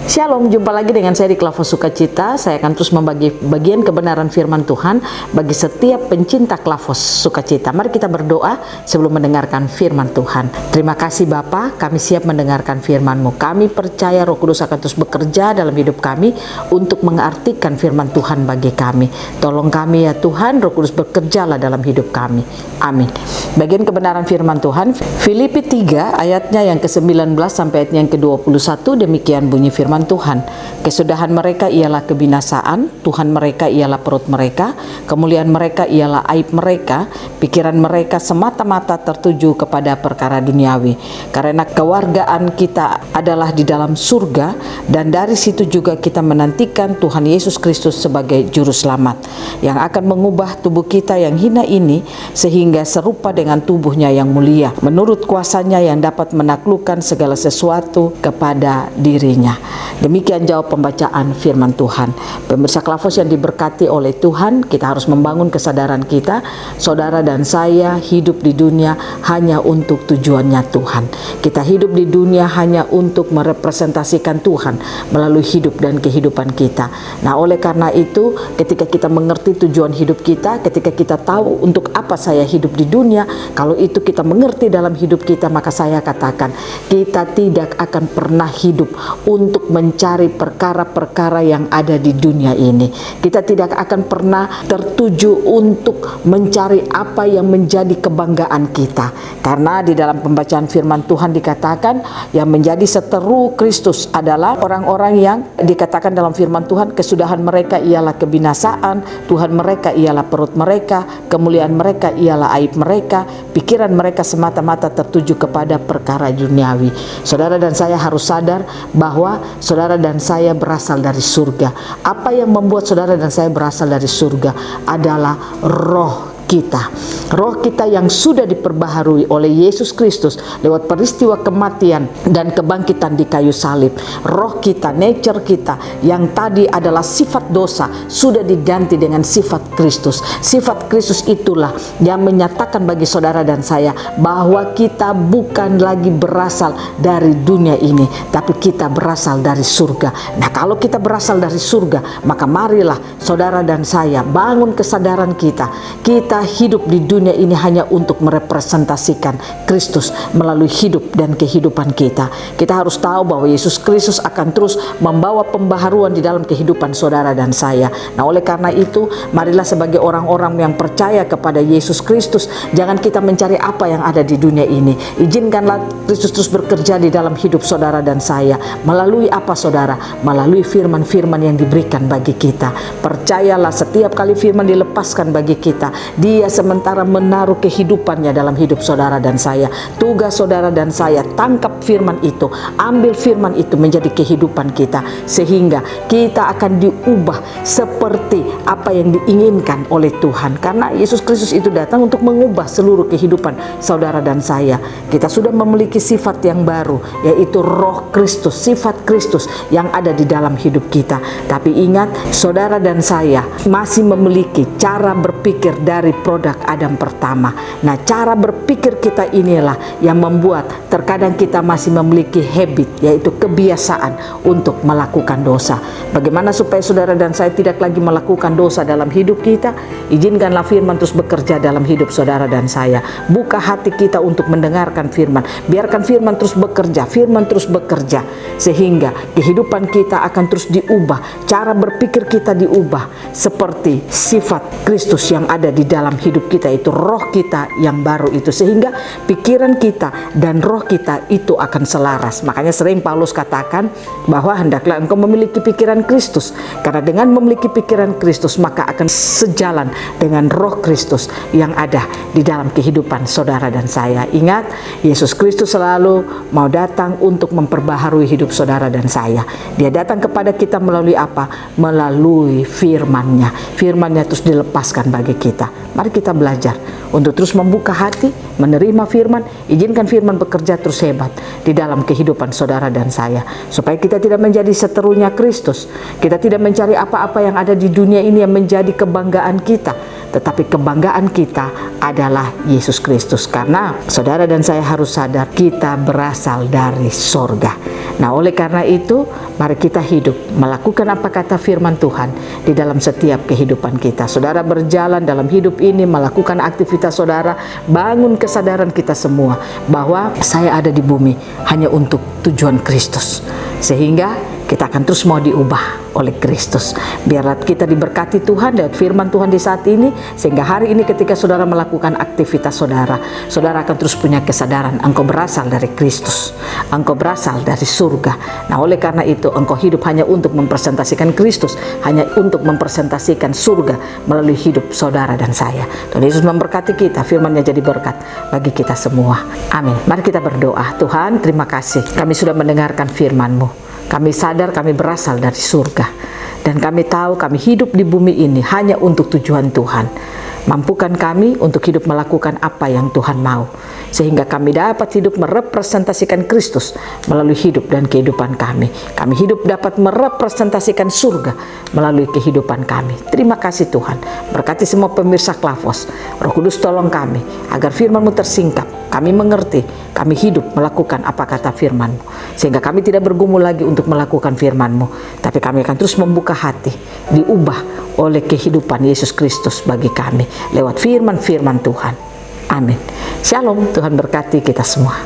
Shalom, jumpa lagi dengan saya di Klavos Sukacita. Saya akan terus membagi bagian kebenaran firman Tuhan bagi setiap pencinta Klavos Sukacita. Mari kita berdoa sebelum mendengarkan firman Tuhan. Terima kasih Bapa, kami siap mendengarkan firman-Mu. Kami percaya Roh Kudus akan terus bekerja dalam hidup kami untuk mengartikan firman Tuhan bagi kami. Tolong kami ya Tuhan, Roh Kudus bekerjalah dalam hidup kami. Amin. Bagian kebenaran firman Tuhan, Filipi 3 ayatnya yang ke-19 sampai ayatnya yang ke-21, demikian bunyi firman Tuhan. Kesudahan mereka ialah kebinasaan, Tuhan mereka ialah perut mereka, kemuliaan mereka ialah aib mereka, pikiran mereka semata-mata tertuju kepada perkara duniawi. Karena kewargaan kita adalah di dalam surga, dan dari situ juga kita menantikan Tuhan Yesus Kristus sebagai juru selamat yang akan mengubah tubuh kita yang hina ini sehingga serupa dengan tubuhnya yang mulia, menurut kuasanya yang dapat menaklukkan segala sesuatu kepada dirinya. Demikian jawab pembacaan firman Tuhan. Pemirsa Klavos yang diberkati oleh Tuhan, kita harus membangun kesadaran kita, saudara dan saya hidup di dunia hanya untuk tujuannya Tuhan. Kita hidup di dunia hanya untuk merepresentasikan Tuhan melalui hidup dan kehidupan kita. Nah, oleh karena itu, ketika kita mengerti tujuan hidup kita, ketika kita tahu untuk apa saya hidup di dunia, kalau itu kita mengerti dalam hidup kita, maka saya katakan kita tidak akan pernah hidup untuk mencari perkara-perkara yang ada di dunia ini. Kita tidak akan pernah tertuju untuk mencari apa yang menjadi kebanggaan kita. Karena di dalam pembacaan firman Tuhan dikatakan yang menjadi seteru Kristus adalah orang-orang yang dikatakan dalam firman Tuhan kesudahan mereka ialah kebinasaan, Tuhan mereka ialah perut mereka, kemuliaan mereka ialah aib mereka, pikiran mereka semata-mata tertuju kepada perkara duniawi. Saudara dan saya harus sadar bahwa saudara dan saya berasal dari surga. Apa yang membuat saudara dan saya berasal dari surga adalah roh kita. Roh kita yang sudah diperbaharui oleh Yesus Kristus lewat peristiwa kematian dan kebangkitan di kayu salib. Roh kita, nature kita yang tadi adalah sifat dosa sudah diganti dengan sifat Kristus. Sifat Kristus itulah yang menyatakan bagi saudara dan saya bahwa kita bukan lagi berasal dari dunia ini, tapi kita berasal dari surga. Nah, kalau kita berasal dari surga, maka marilah saudara dan saya bangun kesadaran kita. Kita hidup di dunia ini hanya untuk merepresentasikan Kristus melalui hidup dan kehidupan kita. Kita harus tahu bahwa Yesus Kristus akan terus membawa pembaharuan di dalam kehidupan saudara dan saya. Nah, oleh karena itu, marilah sebagai orang-orang yang percaya kepada Yesus Kristus, jangan kita mencari apa yang ada di dunia ini. Izinkanlah Kristus terus bekerja di dalam hidup saudara dan saya. Melalui apa saudara? Melalui firman-firman yang diberikan bagi kita. Percayalah, setiap kali firman dilepaskan bagi kita, Dia sementara menaruh kehidupannya dalam hidup saudara dan saya. Tugas saudara dan saya tangkap firman itu, ambil firman itu menjadi kehidupan kita, sehingga kita akan diubah seperti apa yang diinginkan oleh Tuhan. Karena Yesus Kristus itu datang untuk mengubah seluruh kehidupan saudara dan saya. Kita sudah memiliki sifat yang baru, yaitu roh Kristus, sifat Kristus yang ada di dalam hidup kita. Tapi ingat, saudara dan saya masih memiliki cara berpikir dari produk Adam pertama. Nah, cara berpikir kita inilah yang membuat terkadang kita masih memiliki habit, yaitu kebiasaan untuk melakukan dosa. Bagaimana supaya saudara dan saya tidak lagi melakukan dosa dalam hidup kita? Izinkanlah firman terus bekerja dalam hidup saudara dan saya. Buka hati kita untuk mendengarkan firman. Biarkan firman terus bekerja, firman terus bekerja, sehingga kehidupan kita akan terus diubah, cara berpikir kita diubah seperti sifat Kristus yang ada di dalam hidup kita, itu roh kita yang baru itu, sehingga pikiran kita dan roh kita itu akan selaras. Makanya sering Paulus katakan bahwa hendaklah engkau memiliki pikiran Kristus, karena dengan memiliki pikiran Kristus maka akan sejalan dengan roh Kristus yang ada di dalam kehidupan saudara dan saya. Ingat, Yesus Kristus selalu mau datang untuk memperbaharui hidup saudara dan saya. Dia datang kepada kita melalui apa? Melalui firman-Nya. Firman-Nya terus dilepaskan bagi kita. Mari kita belajar untuk terus membuka hati, menerima firman, izinkan firman bekerja terus hebat di dalam kehidupan saudara dan saya, supaya kita tidak menjadi seterunya Kristus. Kita tidak mencari apa-apa yang ada di dunia ini yang menjadi kebanggaan kita, tetapi kebanggaan kita adalah Yesus Kristus. Karena saudara dan saya harus sadar kita berasal dari sorga. Nah, oleh karena itu mari kita hidup melakukan apa kata firman Tuhan di dalam setiap kehidupan kita. Saudara berjalan dalam hidup ini, melakukan aktivitas saudara, bangun kesadaran kita semua bahwa saya ada di bumi hanya untuk tujuan Kristus, sehingga kita akan terus mau diubah oleh Kristus. Biarlah kita diberkati Tuhan lewat firman Tuhan di saat ini, sehingga hari ini ketika saudara melakukan aktivitas saudara, saudara akan terus punya kesadaran engkau berasal dari Kristus, engkau berasal dari surga. Nah, oleh karena itu engkau hidup hanya untuk mempresentasikan Kristus, hanya untuk mempresentasikan surga melalui hidup saudara dan saya. Tuhan Yesus memberkati kita, firman-Nya jadi berkat bagi kita semua. Amin. Mari kita berdoa. Tuhan, terima kasih kami sudah mendengarkan firman-Mu. Kami sadar kami berasal dari surga, dan kami tahu kami hidup di bumi ini hanya untuk tujuan Tuhan. Mampukan kami untuk hidup melakukan apa yang Tuhan mau, sehingga kami dapat hidup merepresentasikan Kristus melalui hidup dan kehidupan kami. Kami hidup dapat merepresentasikan surga melalui kehidupan kami. Terima kasih Tuhan. Berkati semua pemirsa Klavos. Roh Kudus tolong kami agar firman-Mu tersingkap, kami mengerti, kami hidup melakukan apa kata firman-Mu, sehingga kami tidak bergumul lagi untuk melakukan firman-Mu, tapi kami akan terus membuka hati, diubah oleh kehidupan Yesus Kristus bagi kami lewat firman-firman Tuhan. Amin. Shalom, Tuhan berkati kita semua.